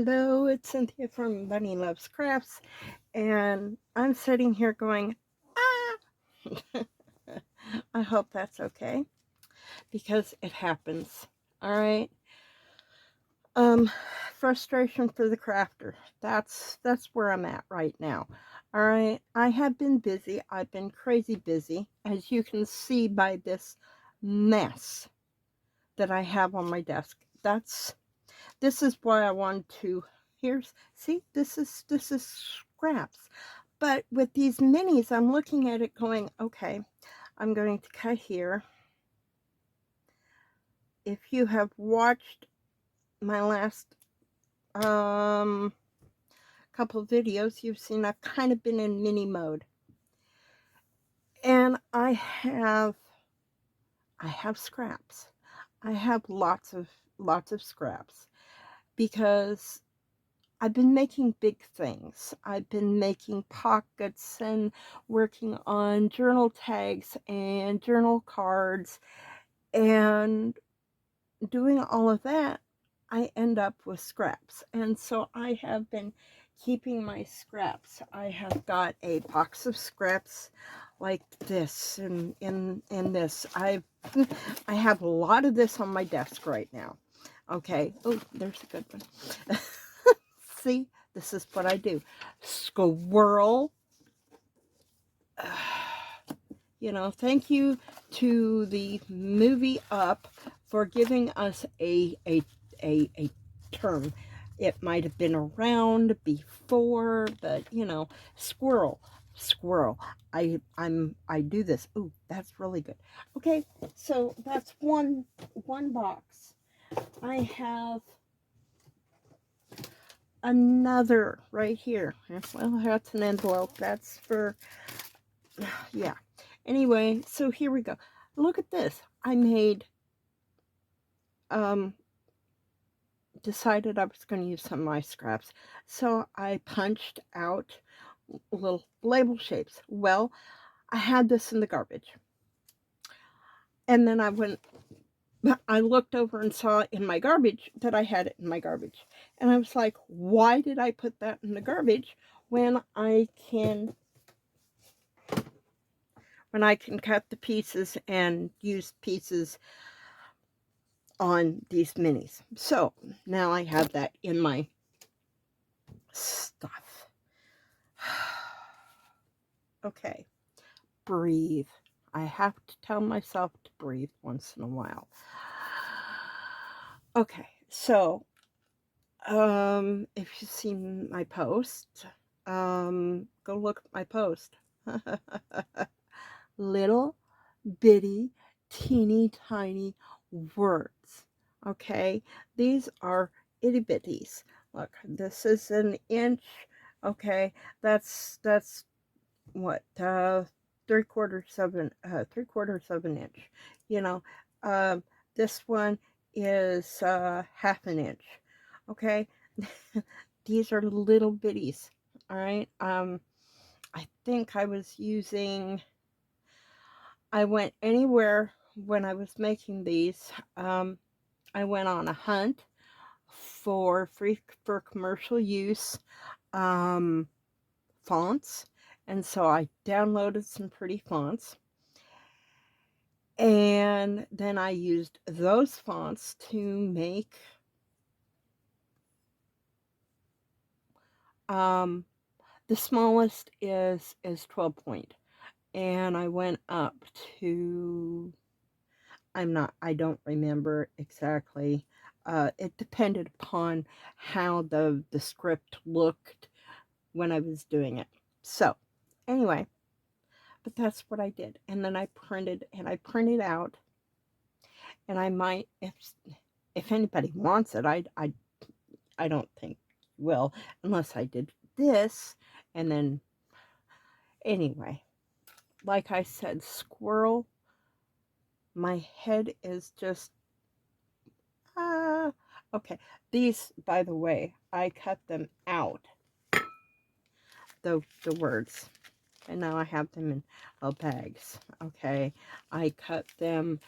Hello, it's Cynthia from Bunny Loves Crafts, and I'm sitting here going, ah! I hope that's okay, because it happens, alright? Um, Frustration for the crafter, that's where I'm at right now, alright? I have been busy, I've been crazy busy, as you can see by this mess that I have on my desk. This is why I want to, see, this is scraps. But with these minis, I'm looking at it going, okay, I'm going to cut here. If you have watched my last couple of videos, you've seen I've kind of been in mini mode. And I have scraps. I have lots of scraps because I've been making big things. I've been making pockets and working on journal tags and journal cards, and doing all of that, I end up with scraps. And so I have been keeping my scraps. I have got a box of scraps like this and this. I have a lot of this on my desk right now. Okay. Oh, there's a good one. See, this is what I do. Squirrel. You know, thank you to the movie Up for giving us a term. It might have been around before, but you know, squirrel. I do this. Ooh, that's really good. Okay, so that's one box. I have another right here. Well, that's an envelope. That's for, yeah. Anyway, so here we go. Look at this. I made, decided I was going to use some of my scraps. So I punched out little label shapes. Well, I had this in the garbage. And then I looked over and saw in my garbage that I had it in my garbage. And I was like, why did I put that in the garbage when I can cut the pieces and use pieces on these minis? So now I have that in my stuff. Okay, breathe. I have to tell myself to breathe once in a while. Okay, so if you've seen my post, go look at my post. Little bitty teeny tiny words. Okay, these are itty bitties. Look, this is an inch. Okay, that's what, 3/4 of an inch. You know, this one is half an inch. Okay, these are little bitties. All right. I think I went anywhere when I was making these. I went on a hunt for commercial use fonts, and so I downloaded some pretty fonts, and then I used those fonts to make the smallest is 12 point, and I went up to, I don't remember exactly. It depended upon how the script looked when I was doing it. So, anyway, but that's what I did. And then I printed out, and I might, if anybody wants it, I don't think will, unless I did this, and then, anyway, like I said, squirrel, my head is just, okay. These, by the way, I cut them out, the words, and now I have them in bags. Okay, I cut them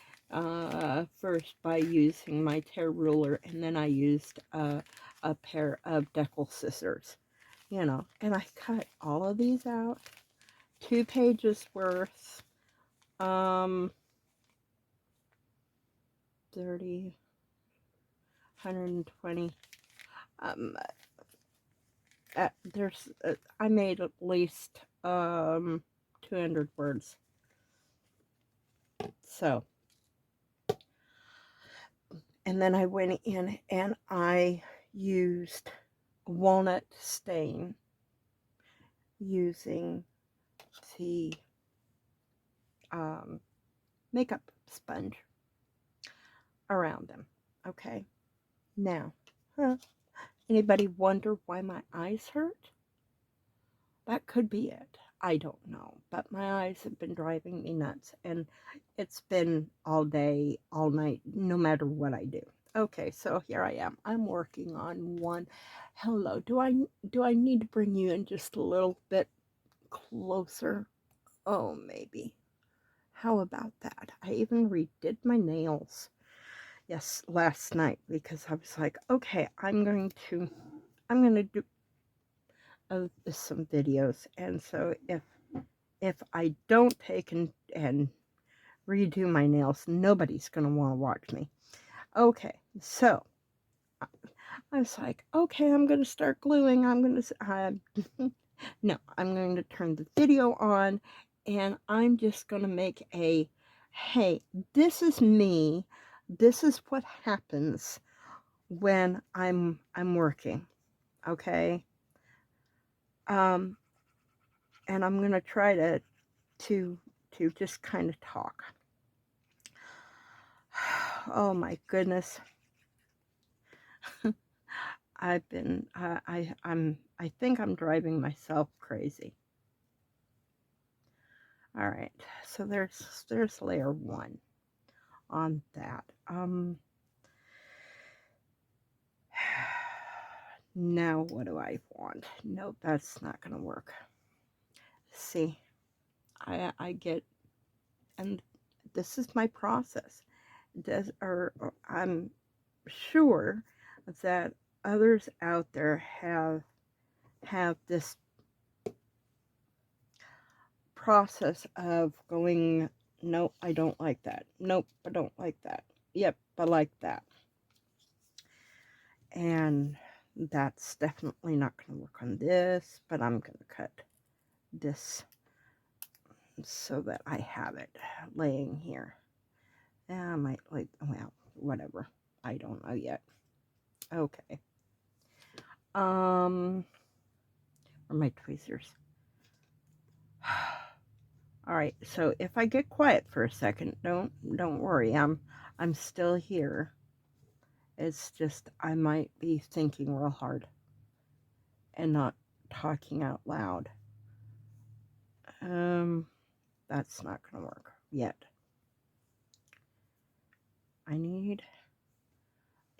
first by using my tear ruler, and then I used a pair of decal scissors, you know, and I cut all of these out, 2 pages worth, 30, 120, I made at least, 200 words, so, and then I went in and I used walnut stain using the makeup sponge around them. Okay, now, anybody wonder why my eyes hurt? That could be it. I don't know, but my eyes have been driving me nuts, and it's been all day, all night, no matter what I do. Okay, so here I am. I'm working on one. Hello, do I need to bring you in just a little bit closer? Oh, maybe. How about that? I even redid my nails. Yes, last night, because I was like, okay, I'm going to do some videos, and so if I don't take and redo my nails, nobody's gonna want to watch me. Okay, so I was like, okay, I'm gonna start gluing. No, I'm going to turn the video on, and I'm just gonna make a, hey, this is me. This is what happens when I'm working. Okay. And I'm gonna try to just kind of talk. Oh my goodness. I've been I think I'm driving myself crazy. All right. So there's layer 1 on that. Now what do I want? Nope, that's not going to work. See, I get, and this is my process. I'm sure that others out there have this process of going, nope, I don't like that. Nope, I don't like that. Yep, I like that. And that's definitely not going to work on this, but I'm going to cut this so that I have it laying here. I might like, well, whatever. I don't know yet. Okay. Where are my tweezers? All right. So if I get quiet for a second, don't worry. I'm still here. It's just I might be thinking real hard and not talking out loud. That's not gonna work yet. I need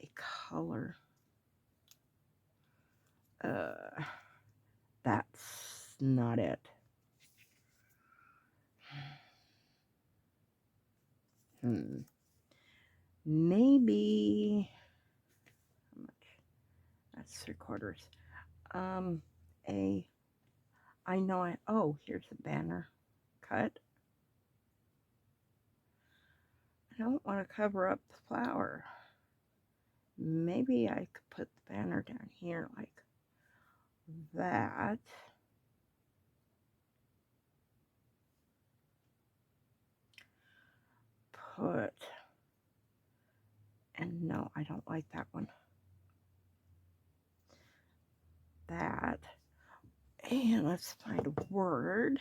a color. That's not it. Maybe, how much? That's 3/4. Oh, here's a banner cut. I don't want to cover up the flower. Maybe I could put the banner down here like that. And no, I don't like that one. That. And let's find a word.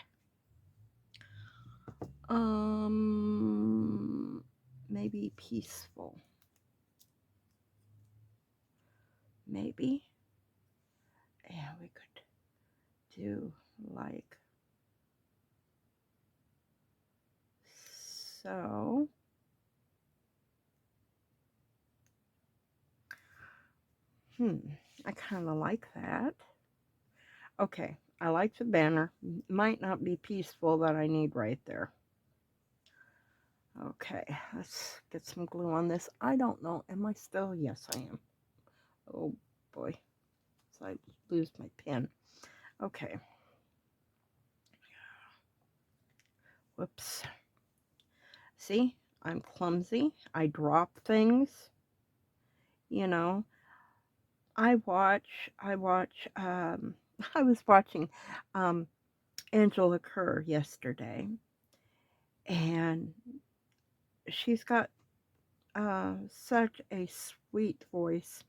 Maybe peaceful. Maybe. And we could do like so. I kind of like that. Okay, I like the banner. Might not be peaceful that I need right there. Okay, let's get some glue on this. I don't know. Am I still? Yes, I am. Oh boy. So I lose my pen. Okay. Whoops. See, I'm clumsy. I drop things. You know, I watch, I was watching Angela Kerr yesterday, and she's got such a sweet voice,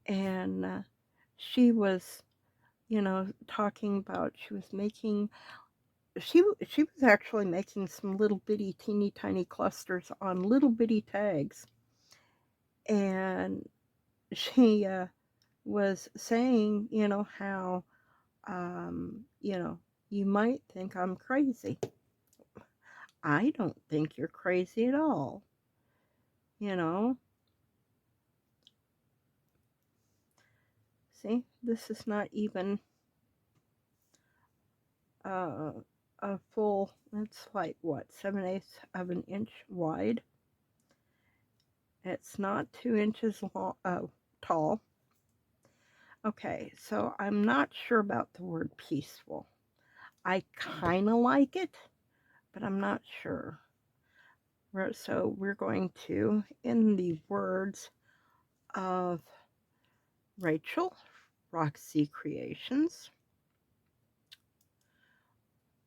and she was, talking about she was actually making some little bitty teeny tiny clusters on little bitty tags, and she was saying, how you might think I'm crazy. I don't think you're crazy at all. You know, see, this is not even uh, a full, it's like what, 7/8 of an inch wide. It's not 2 inches long, tall. Okay, so I'm not sure about the word peaceful. I kind of like it, but I'm not sure. So we're going to, in the words of Rachel, Roxy Creations,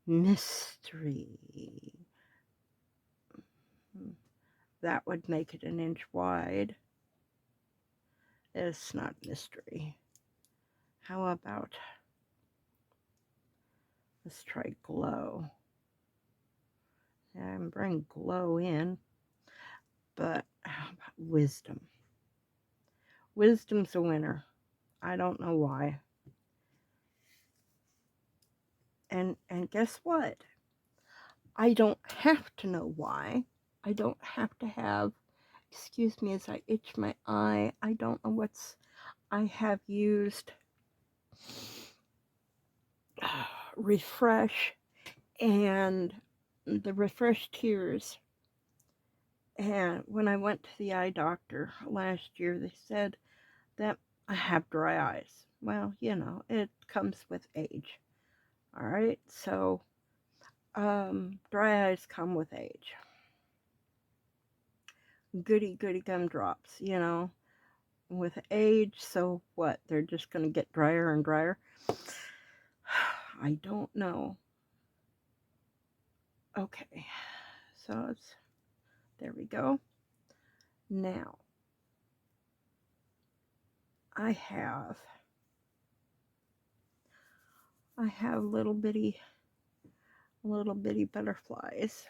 mystery. That would make it an inch wide. It's not mystery. How about, let's try glow. And bring glow in, but how about wisdom? Wisdom's a winner. I don't know why. And guess what? I don't have to know why. I don't have to have, excuse me as I itch my eye. I don't know I have used Refresh and the Refresh Tears. And when I went to the eye doctor last year, they said that I have dry eyes. Well, it comes with age. All right, so dry eyes come with age. Goody gumdrops, with age. So what? They're just going to get drier and drier? I don't know. Okay, so there we go. Now, I have little bitty butterflies.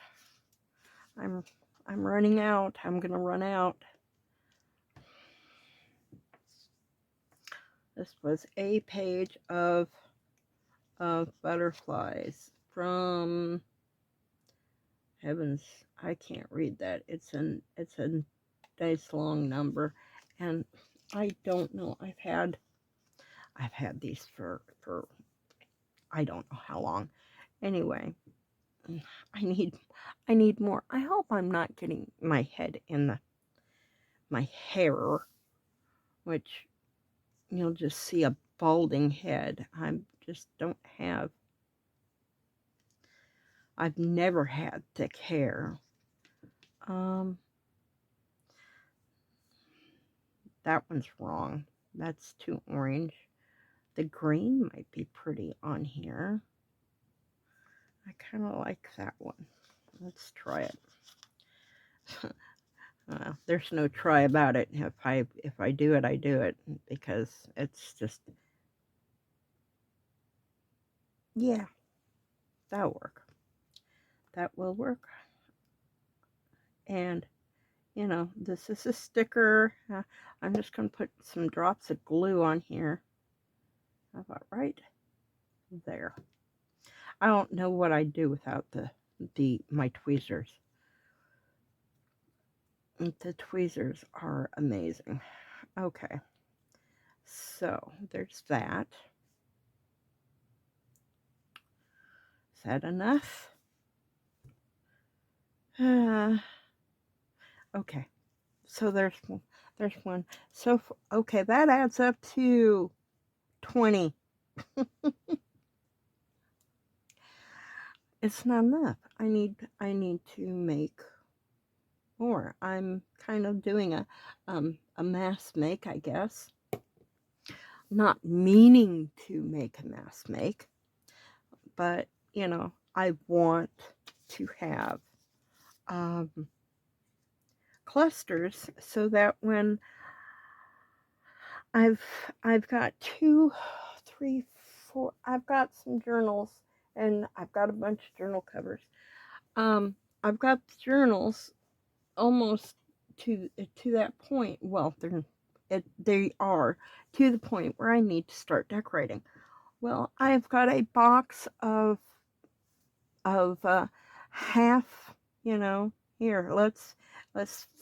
I'm running out. I'm gonna run out. This was a page of butterflies from, heavens, I can't read that. It's a nice long number, and I don't know. I've had these for I don't know how long. Anyway, I need more. I hope I'm not getting my head in my hair, which you'll just see a balding head. I just don't have. I've never had thick hair. That one's wrong. That's too orange. The green might be pretty on here. I kind of like that one. Let's try it. There's no try about it. If I do it, I do it, because it's just, yeah, that'll work. That will work. And this is a sticker. I'm just going to put some drops of glue on here. How about right there? I don't know what I'd do without my tweezers. The tweezers are amazing. Okay, so there's that. Is that enough? Okay, So there's one. So okay, that adds up to 20. It's not enough. I need to make more. I'm kind of doing a mass make, I guess. Not meaning to make a mass make, but I want to have um, clusters so that when I've I've got 2, 3, 4. I've got some journals and I've got a bunch of journal covers. I've got the journals almost to that point. Well, they are to the point where I need to start decorating. Well, I've got a box of half. Here, let's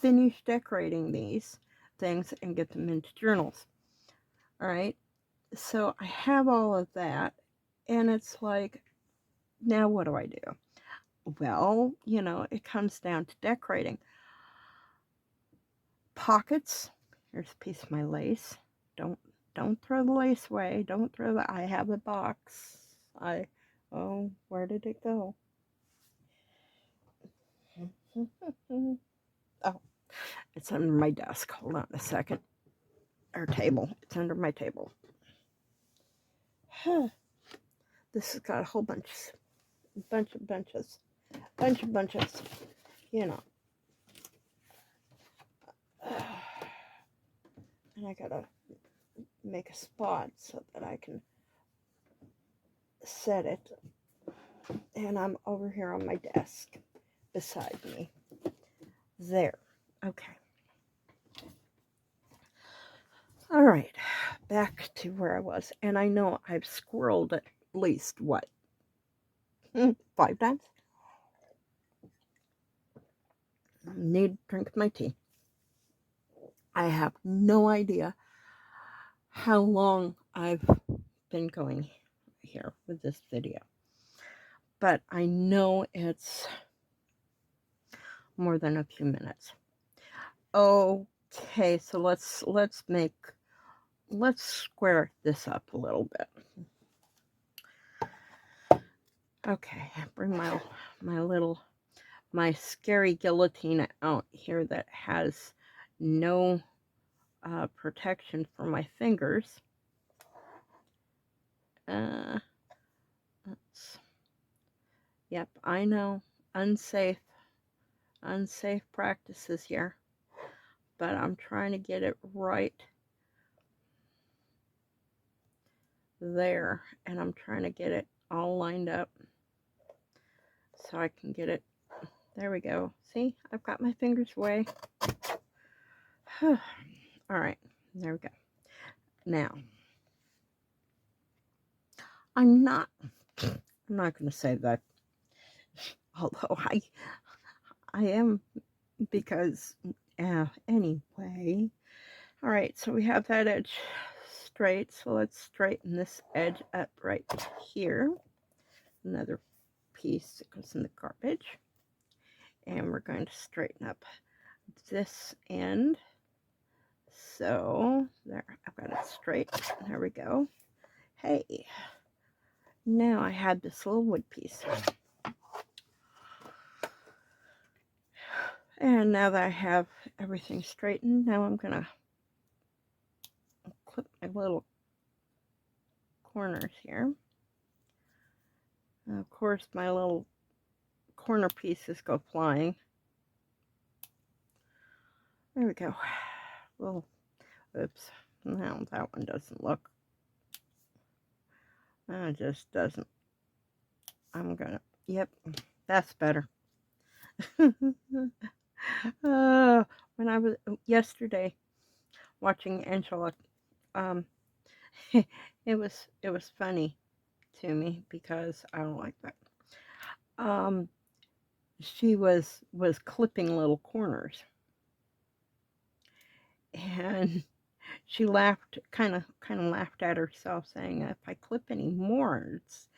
finish decorating these things and get them into journals. All right. So I have all of that, and it's like, now what do I do? Well, it comes down to decorating. Pockets. Here's a piece of my lace. Don't throw the lace away. Don't throw the. I have a box. Oh, where did it go? Oh, it's under my desk. Hold on a second. Or table. It's under my table. This has got a whole bunches. Bunch of bunches. And I gotta make a spot so that I can set it. And I'm over here on my desk beside me. There. Okay. All right. Back to where I was. And I know I've squirreled at least, what? 5 times? Need to drink my tea. I have no idea how long I've been going here with this video. But I know it's more than a few minutes. Okay, so let's square this up a little bit. Okay, bring my scary guillotine out here that has no protection for my fingers. Yep, I know, unsafe practices here, but I'm trying to get it right there, and I'm trying to get it all lined up so I can get it. There we go. See, I've got my fingers away. All right, there we go. Now, I'm not going to say that, although I am, because anyway. All right, so we have that edge straight, so let's straighten this edge up right here. Another piece that goes in the garbage. And we're going to straighten up this end. So there, I've got it straight. There we go. Hey, now I had this little wood piece. And now that I have everything straightened, now I'm going to clip my little corners here. Of course, my little corner pieces go flying. There we go. Little, oops. No, that one doesn't look. It just doesn't. I'm gonna, yep, that's better. When I was yesterday watching Angela, it was funny to me because I don't like that. She was clipping little corners, and she laughed, kind of laughed at herself, saying, "If I clip any more, it's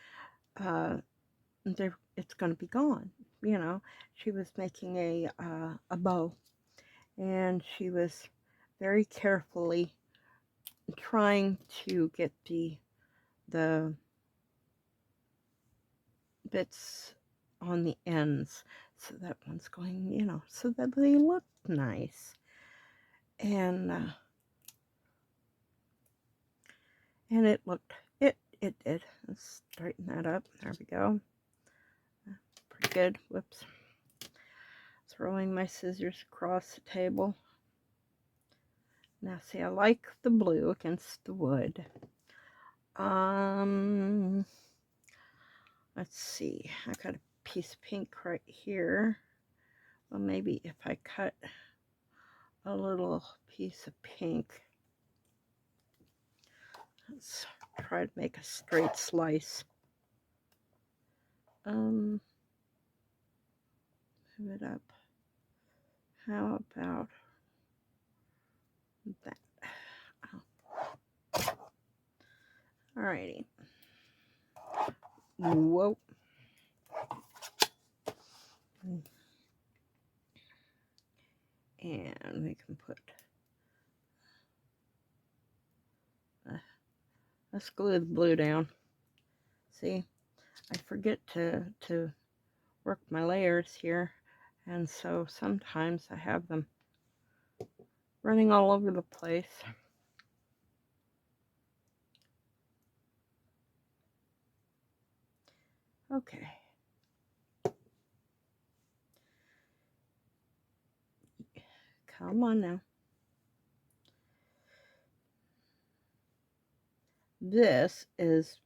going to be gone." She was making a bow, and she was very carefully trying to get the bits on the ends so that one's going, so that they look nice. And it looked, it did. Let's straighten that up. There we go. Pretty good. Whoops. Throwing my scissors across the table. Now see, I like the blue against the wood. Let's see. I got a piece of pink right here. Well, maybe if I cut a little piece of pink. Let's try to make a straight slice. Move it up. How about that? Oh. Alrighty. Whoa. And we can put, let's glue the blue down. See, I forget to work my layers here, and so sometimes I have them running all over the place. Okay. Come on now. This is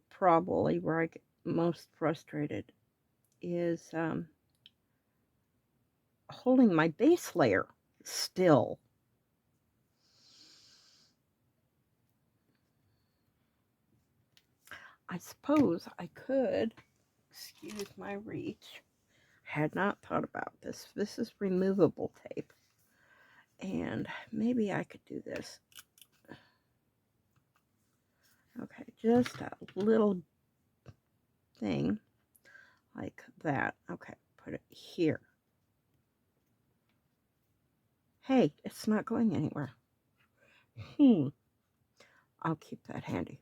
probably where I get most frustrated, is holding my base layer still. I suppose I could, excuse my reach, had not thought about this. This is removable tape, and maybe I could do this. Okay, just a little thing like that. Okay, put it here. Hey, it's not going anywhere. I'll keep that handy.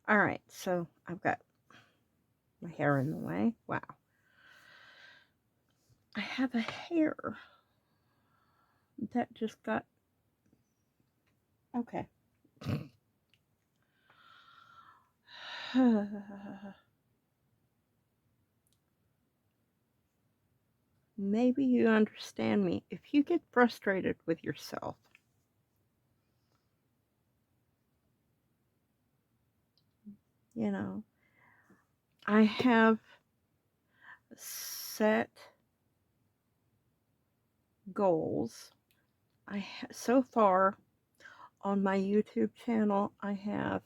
All right, so I've got my hair in the way. Wow. I have a hair that just got, okay. Maybe you understand me. If you get frustrated with yourself, I have set goals. So far on my YouTube channel, I have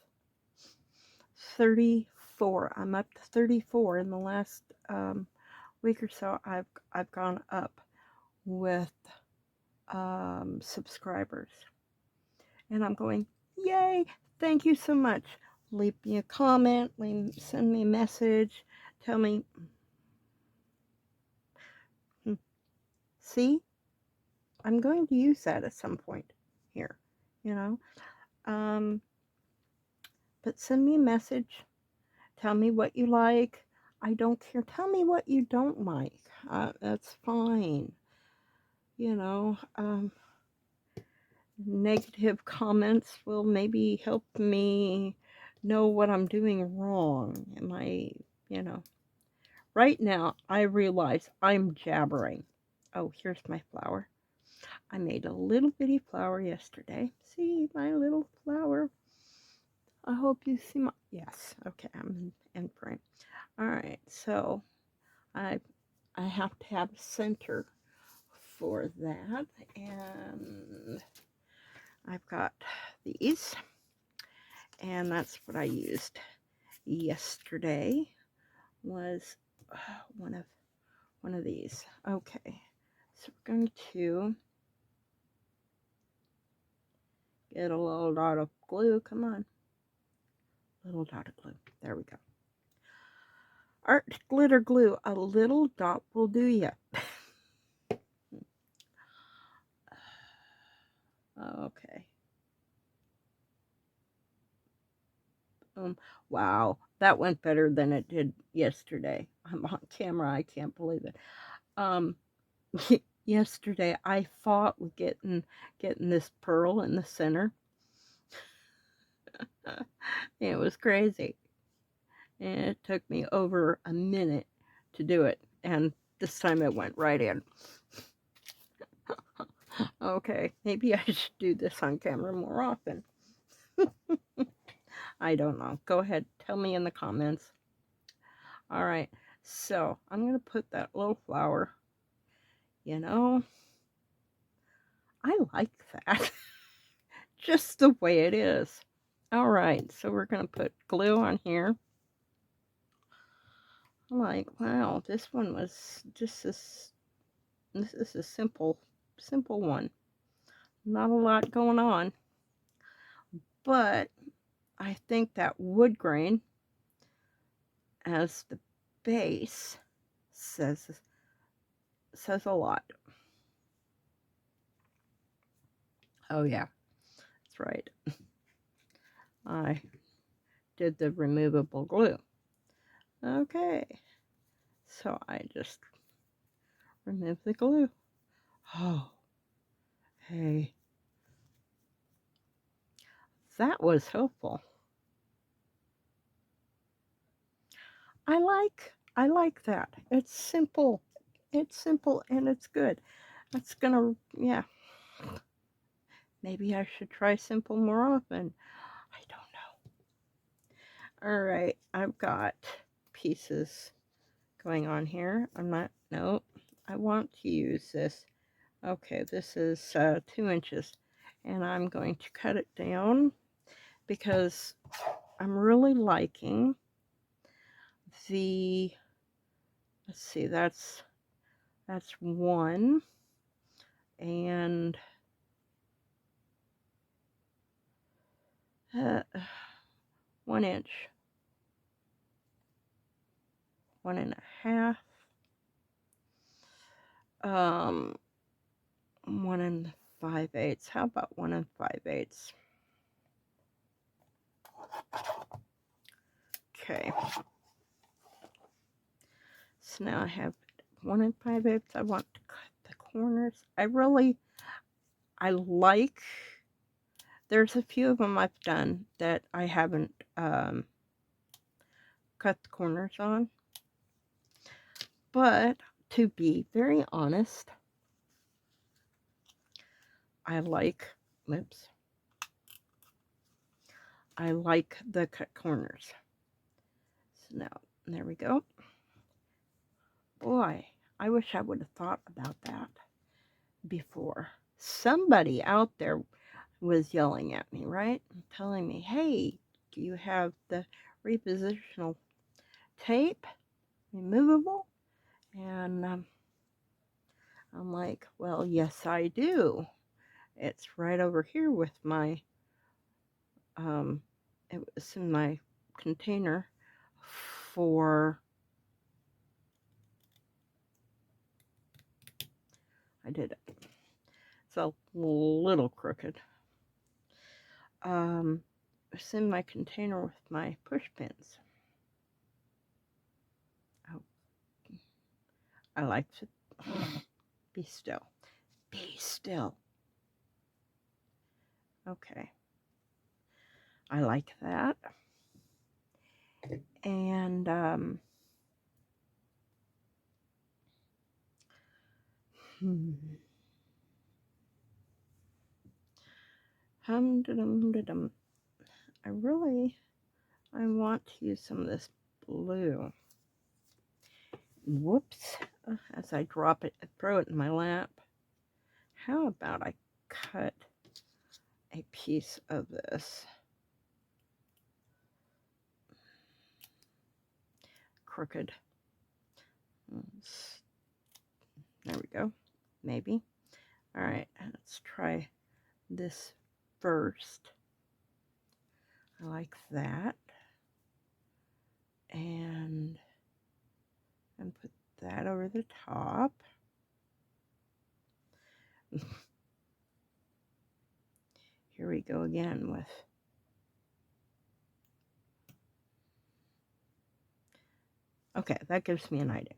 34. I'm up to 34 in the last week or so. I've gone up with subscribers, and I'm going, yay! Thank you so much. Leave me a comment. Send me a message. Tell me. See, I'm going to use that at some point here. But send me a message. Tell me what you like. I don't care. Tell me what you don't like. That's fine. Negative comments will maybe help me know what I'm doing wrong. Right now, I realize I'm jabbering. Oh, here's my flower. I made a little bitty flower yesterday. See my little flower? I hope you see my, yes, okay, I'm in frame. All right, so I have to have a center for that, and I've got these, and that's what I used yesterday, was one of these. Okay, so we're going to get a little dot of glue. Come on, little dot of glue. There we go. Art glitter glue. A little dot will do ya. Okay. Wow, that went better than it did yesterday. I'm on camera. I can't believe it. Um, yesterday I fought with getting this pearl in the center. It was crazy. And it took me over a minute to do it. And this time it went right in. Okay, maybe I should do this on camera more often. I don't know. Go ahead, tell me in the comments. All right, so I'm going to put that little flower, you know, I like that. Just the way it is. All right, so we're going to put glue on here. I'm like, wow, this one was just this is a simple one. Not a lot going on. But I think that wood grain as the base says a lot. Oh yeah, that's right. I did the removable glue. Okay, so I just remove the glue. Oh, hey, that was helpful. I like that. It's simple. It's simple and it's good. That's gonna, yeah. Maybe I should try simple more often. I don't know. All right, I've got pieces going on here. I'm not, no, I want to use this. Okay, this is 2 inches, and I'm going to cut it down because I'm really liking the, let's see, that's one, and 1 inch, 1.5, 1 5/8. How about 1 5/8? Okay. So now I have 1 5/8. I want to cut the corners. I like, there's a few of them I've done that I haven't cut the corners on. But to be very honest, I like, oops, I like the cut corners. So now, there we go. Boy, I wish I would have thought about that before. Somebody out there was yelling at me, right? Telling me, hey, do you have the repositional tape, removable? And I'm like, well, yes, I do. It's right over here with my, it was in my container for, I did it. It's a little crooked. It's in my container with my push pins. Oh, I like to be still. Be still. Okay. I like that. And hum-da-dum-da-dum. I want to use some of this blue. Whoops. As I drop it, I throw it in my lap. How about I cut a piece of this crooked? There we go. Maybe. All right, let's try this first. I like that. And put that over the top. go again with okay, that gives me an idea.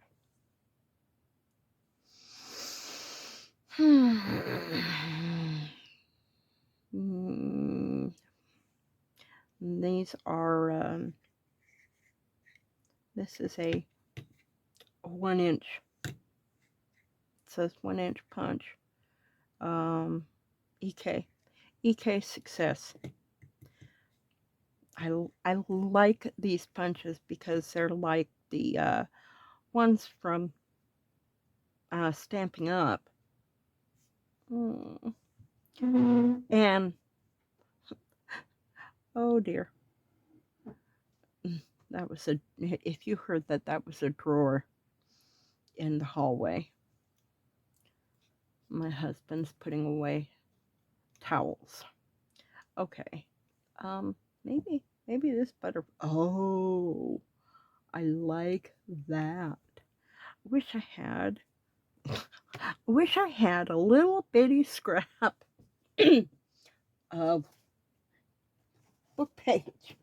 These are this is a 1-inch. It says 1-inch punch. EK Success. I like these punches because they're like the ones from Stamping Up. And oh dear, that was a. If you heard that, that was a drawer in the hallway. My husband's putting away towels. Okay, maybe this butter. Oh, I like that. Wish I had a little bitty scrap of book page.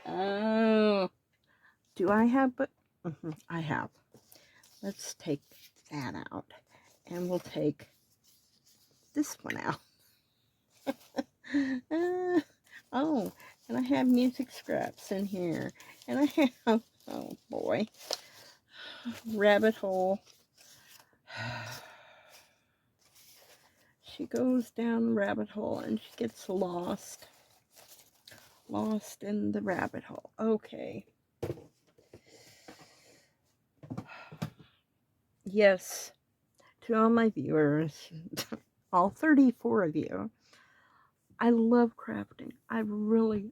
Oh, do I have book? I have. Let's take that out, and we'll take this one out. Oh, and I have music scraps in here, and I have, oh boy, rabbit hole. She goes down the rabbit hole and she gets lost in the rabbit hole. Okay. Yes, to all my viewers, all 34 of you, I love crafting. I love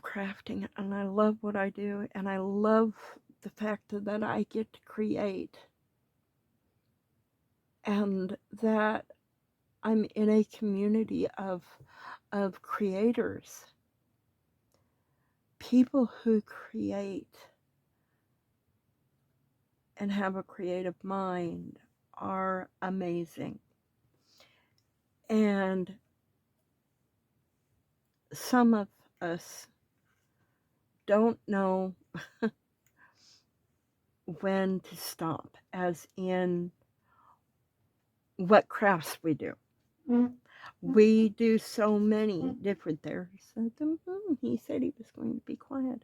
crafting, and I love what I do, and I love the fact that I get to create, and that I'm in a community of creators, people who create and have a creative mind are amazing. And some of us don't know when to stop, as in what crafts we do. We do so many different. He said he was going to be quiet.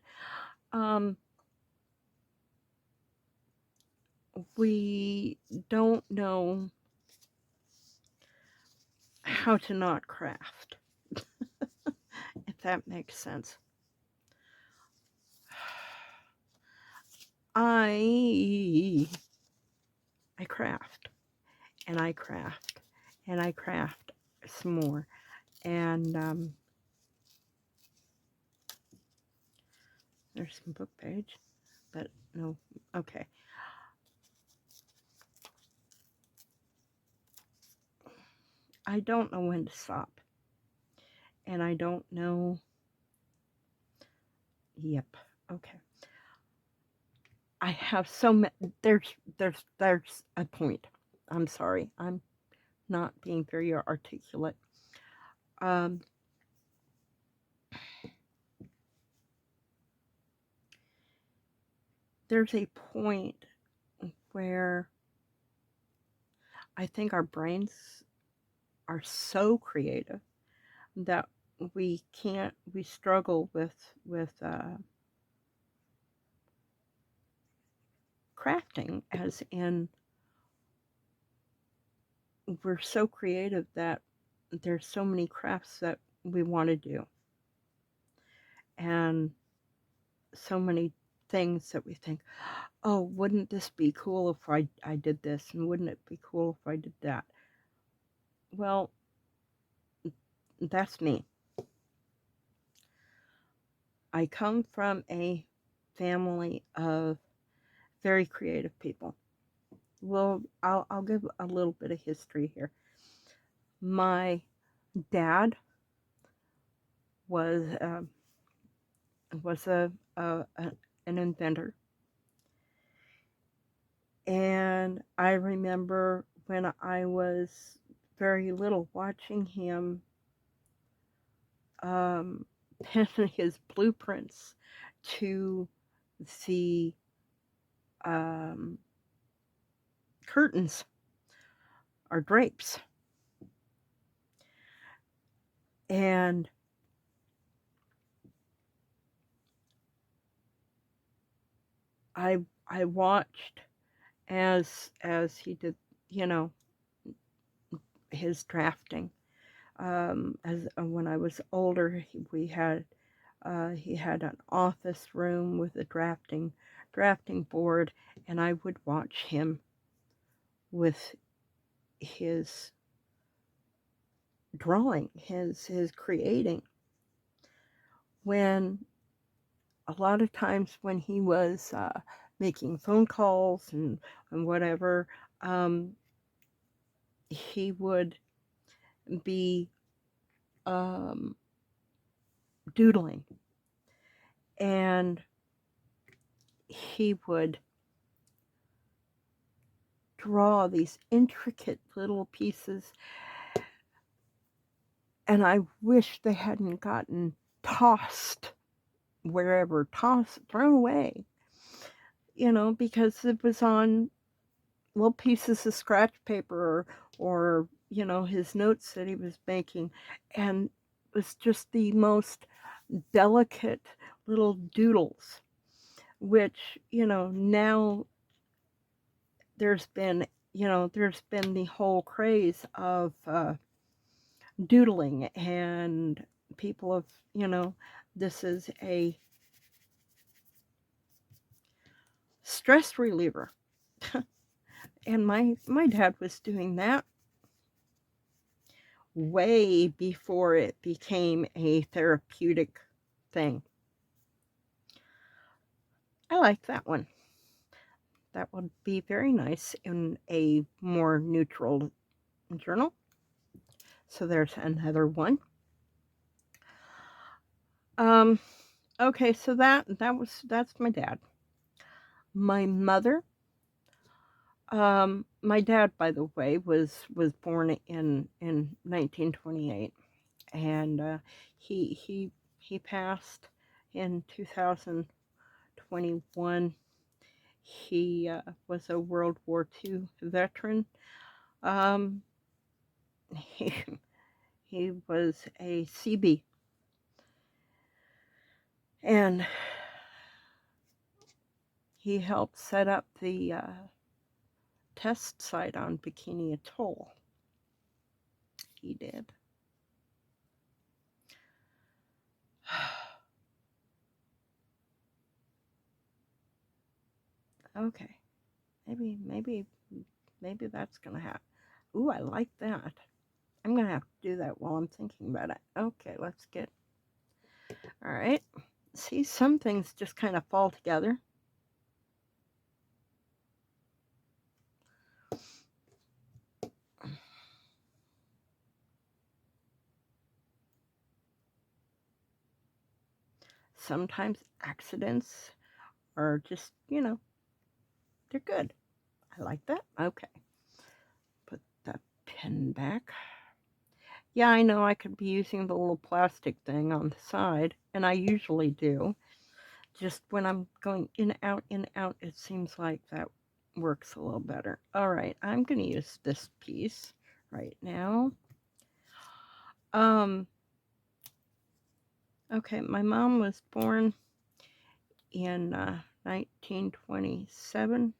We don't know how to not craft, if that makes sense. I craft, and I craft, and I craft some more, and there's some book page, but no, okay. I don't know when to stop, and I don't know. Yep, okay. I have so many. There's a point. I'm sorry. I'm not being very articulate. There's a point where I think our brains are so creative that we struggle with crafting, as in we're so creative that there's so many crafts that we want to do, and so many things that we think, oh, wouldn't this be cool if I did this, and wouldn't it be cool if I did that? Well, that's me. I come from a family of very creative people. Well, I'll give a little bit of history here. My dad was an inventor, and I remember when I was very little watching him pen his blueprints to the um, curtains or drapes. And I watched as he did, you know, his drafting. As when I was older, he had an office room with a drafting board, and I would watch him with his drawing, his creating. When a lot of times when he was making phone calls and whatever, he would be um, doodling, and he would draw these intricate little pieces, and I wish they hadn't gotten tossed wherever, thrown away, because it was on little pieces of scratch paper or his notes that he was making, and it was just the most delicate little doodles, which now there's been the whole craze of doodling, and people have, this is a stress reliever. And my dad was doing that way before it became a therapeutic thing. I like that one. That would be very nice in a more neutral journal. So there's another one. Okay, so that's my dad. My mother, my dad, by the way, was born in 1928, and he passed in 2021. He was a World War II veteran. Um, he he was a CB, and he helped set up the test site on Bikini Atoll. He did. Okay, maybe that's gonna happen. Ooh, I like that. I'm gonna have to do that while I'm thinking about it. Okay, let's get. All right. See, some things just kind of fall together. Sometimes accidents are just, they're good. I like that. Okay. Put that pen back. Yeah, I know I could be using the little plastic thing on the side, and I usually do. Just when I'm going in, out, it seems like that works a little better. All right, I'm going to use this piece right now. Okay, my mom was born in 1927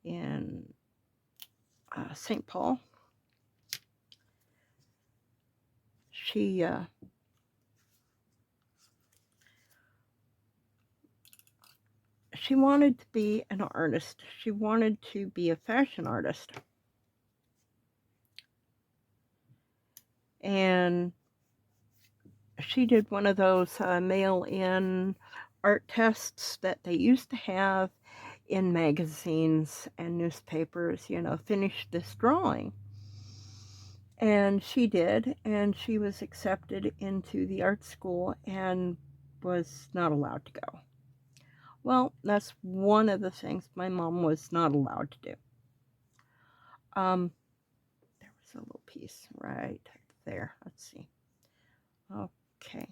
in St. Paul. She wanted to be an artist. She wanted to be a fashion artist. And she did one of those mail-in art tests that they used to have in magazines and newspapers, finish this drawing. And she did, and she was accepted into the art school and was not allowed to go. Well, that's one of the things my mom was not allowed to do. There It's a little piece right there. Let's see. Okay.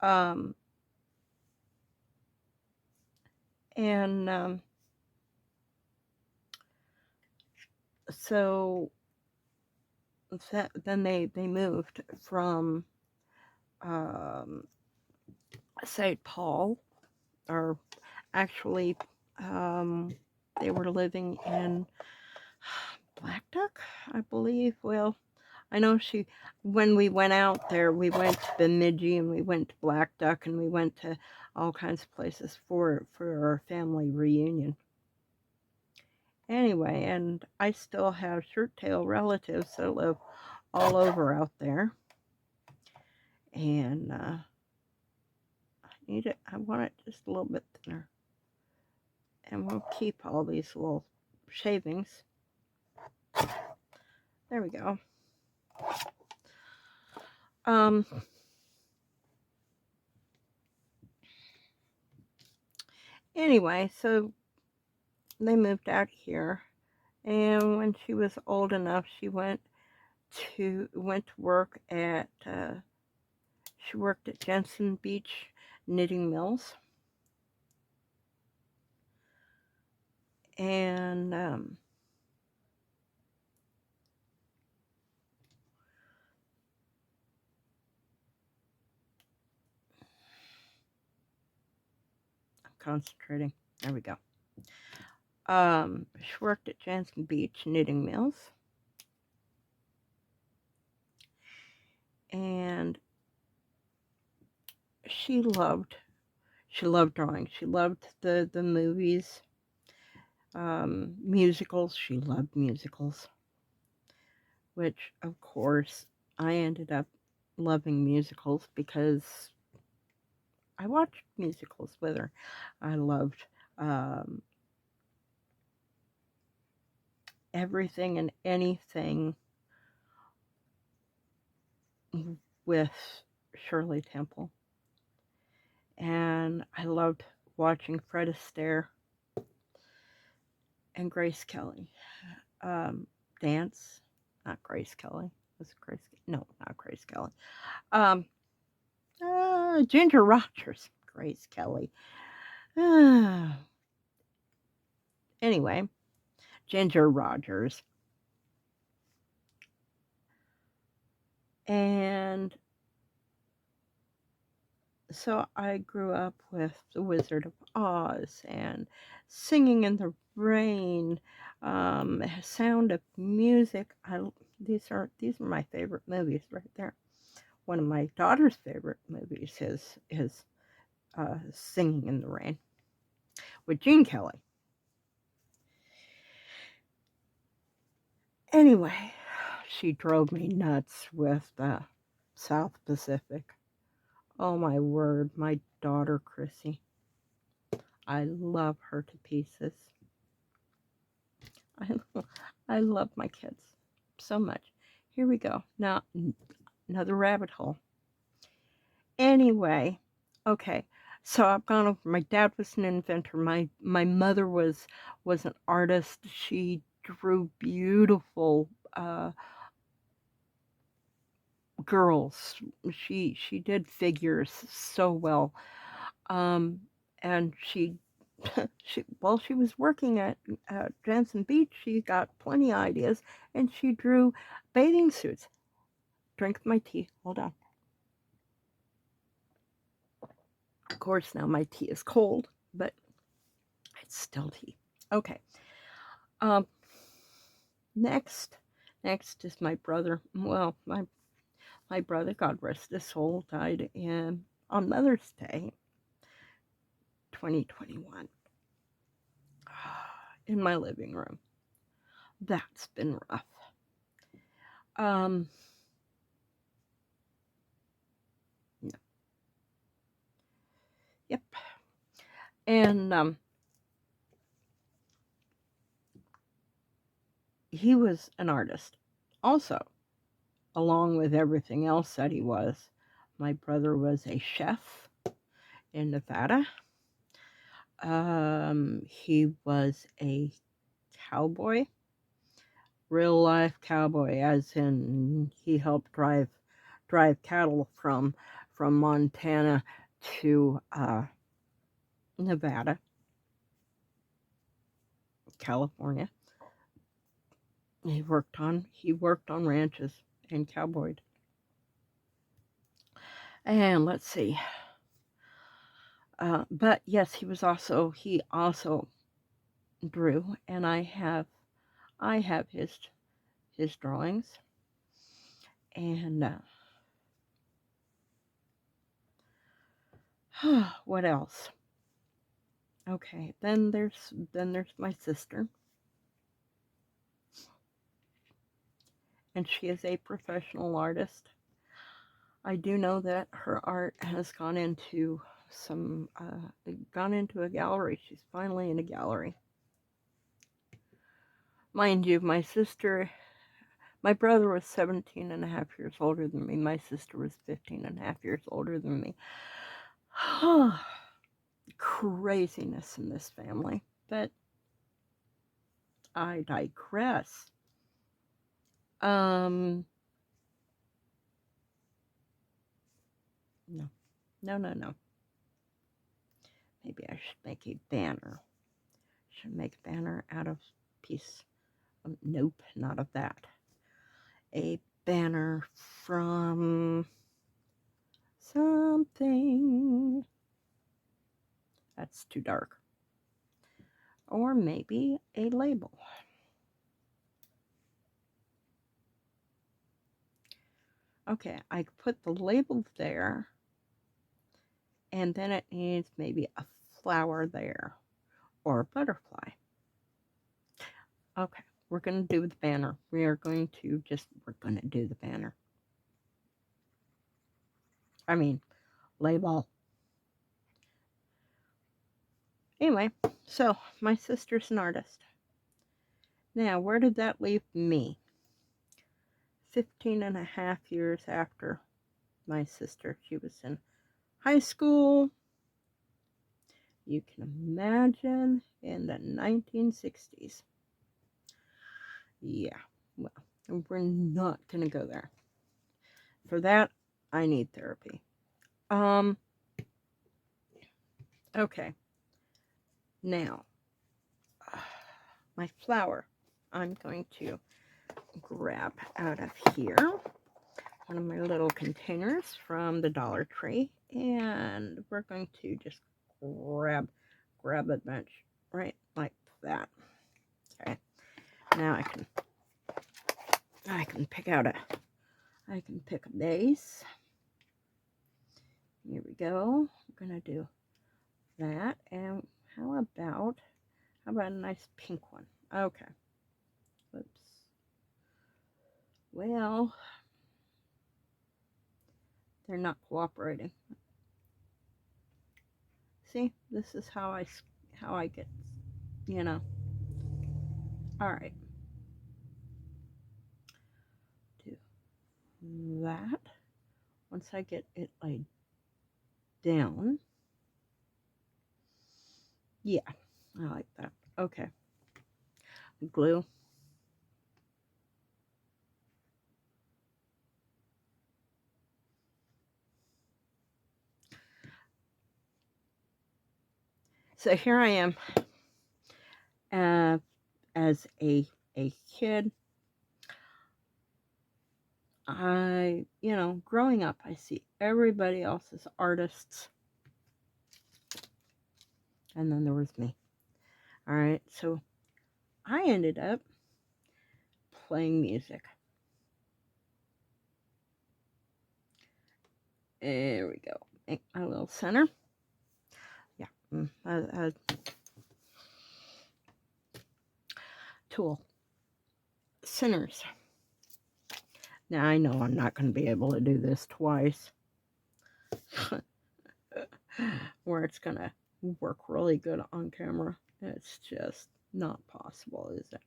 Um, and so then they moved from um, St. Paul, or actually, um, they were living in Black Duck, I believe. Well, I know when we went out there, we went to Bemidji and we went to Black Duck and we went to all kinds of places for our family reunion. Anyway, and I still have shirt tail relatives that live all over out there. And I want it just a little bit thinner. And we'll keep all these little shavings. There we go. Anyway, so they moved out here, and when she was old enough, she went to work at she worked at Jensen Beach Knitting Mills, and I'm concentrating. There we go. She worked at Jensen Beach Knitting Mills, and she loved drawing. She loved the movies, musicals. She loved musicals, which of course I ended up loving musicals because I watched musicals with her. I loved everything and anything with Shirley Temple. And I loved watching Fred Astaire and Grace Kelly dance. Not Grace Kelly. Was it Grace? No, not Grace Kelly. Ginger Rogers. Grace Kelly. Anyway, Ginger Rogers. And so I grew up with The Wizard of Oz and Singing in the Rain, Sound of Music. These are my favorite movies right there. One of my daughter's favorite movies is Singing in the Rain with Gene Kelly. Anyway, she drove me nuts with South Pacific. Oh my word, my daughter Chrissy. I love her to pieces. I love my kids so much. Here we go. Now, another rabbit hole. Anyway, okay. So I've gone over. My dad was an inventor. My mother was an artist. She drew beautiful girls. She did figures so well. And while she was working at Jensen Beach, she got plenty of ideas, and she drew bathing suits. Drink my tea. Hold on. Of course, now my tea is cold, but it's still tea. Okay. Next is my brother. Well, my brother, God rest his soul, died on Mother's Day, 2021, in my living room. That's been rough. No. Yep. And he was an artist also, along with everything else that he was. My brother was a chef in Nevada. He was a cowboy real life cowboy, as in he helped drive cattle from Montana to Nevada, California. He worked on ranches and cowboyed. And let's see. But yes, he also drew, and I have his drawings. And what else? Okay, then there's my sister, and she is a professional artist. I do know that her art has gone into a gallery. She's finally in a gallery. Mind you, my brother was 17 and a half years older than me. My sister was 15 and a half years older than me. Craziness in this family. But I digress. No. No. Maybe I should make a banner. Should make a banner out of piece. Nope, not of that. A banner from something. That's too dark. Or maybe a label. Okay, I put the label there, and then it needs maybe a flower there, or a butterfly. Okay, we're going to do the banner. We're going to do the banner. I mean, label. Anyway, so my sister's an artist. Now, where did that leave me? 15 and a half years after my sister. She was in high school. You can imagine, in the 1960s. Yeah, well, we're not going to go there. For that, I need therapy. Okay. Now, my flower, I'm going to grab out of here one of my little containers from the Dollar Tree, and we're going to just grab a bunch right like that. Okay. Now I can pick a base. Here we go. I'm gonna do that, and how about a nice pink one? Okay. Oops. Well, they're not cooperating. See, this is how I get, you know. All right. Do that. Once I get it laid down. Yeah, I like that. Okay. Glue. So here I am, as a kid. Growing up, I see everybody else as artists, and then there was me. All right, so I ended up playing music. There we go. Make my little center. Yeah. Tool. Centers. Now I know I'm not going to be able to do this twice. Where it's going to work really good on camera. It's just not possible, is it?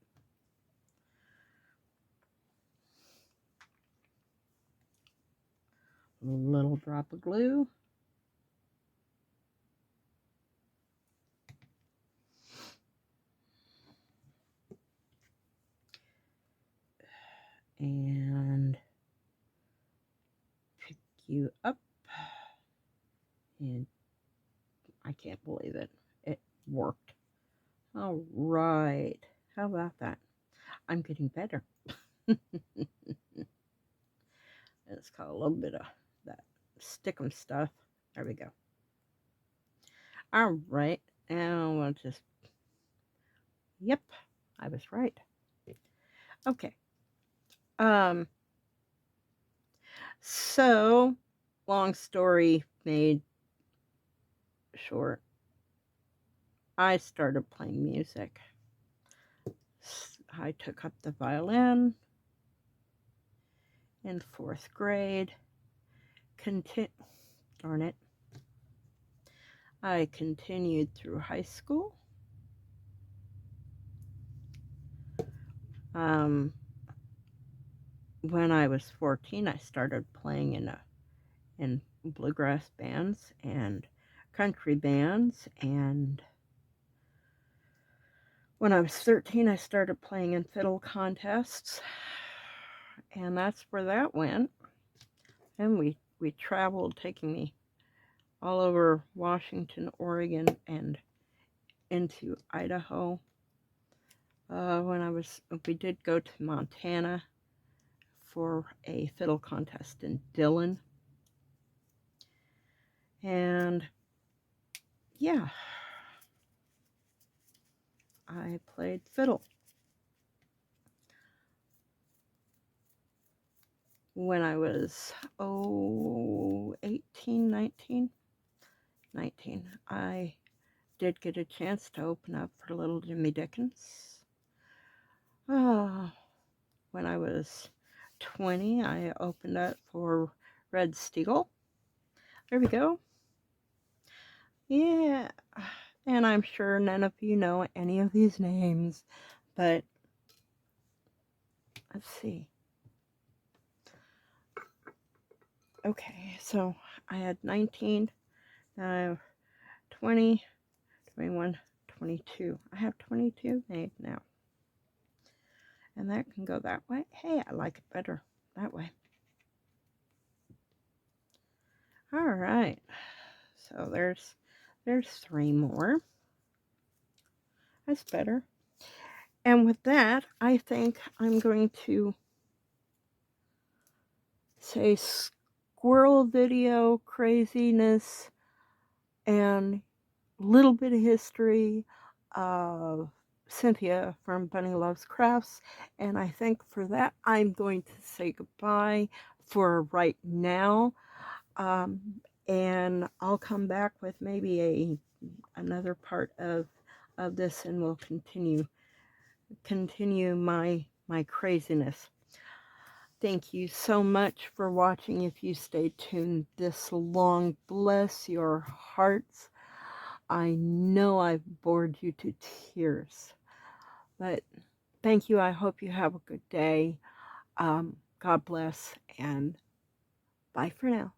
A little drop of glue. and pick you up. And I can't believe it. It worked. All right. How about that? I'm getting better. It's got a little bit of that stickum stuff. There we go. All right. Now we'll just. Yep, I was right. Okay. So, long story made short, I started playing music. I took up the violin in 4th grade. Darn it. I continued through high school. When I was 14, I started playing in bluegrass bands and country bands, and when I was 13, I started playing in fiddle contests, and that's where that went. And we traveled, taking me all over Washington, Oregon, and into Idaho. We did go to Montana for a fiddle contest in Dillon. And yeah, I played fiddle. When I was 18, 19, I did get a chance to open up for little Jimmy Dickens. When I was 20, I opened up for Red Steagall. There we go. Yeah, and I'm sure none of you know any of these names, but let's see. Okay, so I had 19, 20, 21, 22. I have 22 made now. And that can go that way. Hey, I like it better that way. All right. So there's 3 more. That's better. And with that, I think I'm going to say squirrel video craziness and little bit of history of Cynthia from Bunny Loves Crafts. And I think for that, I'm going to say goodbye for right now. And I'll come back with maybe another part of this, and we'll continue my craziness. Thank you so much for watching. If you stayed tuned this long, bless your hearts. I know I've bored you to tears, but thank you. I hope you have a good day. God bless, and bye for now.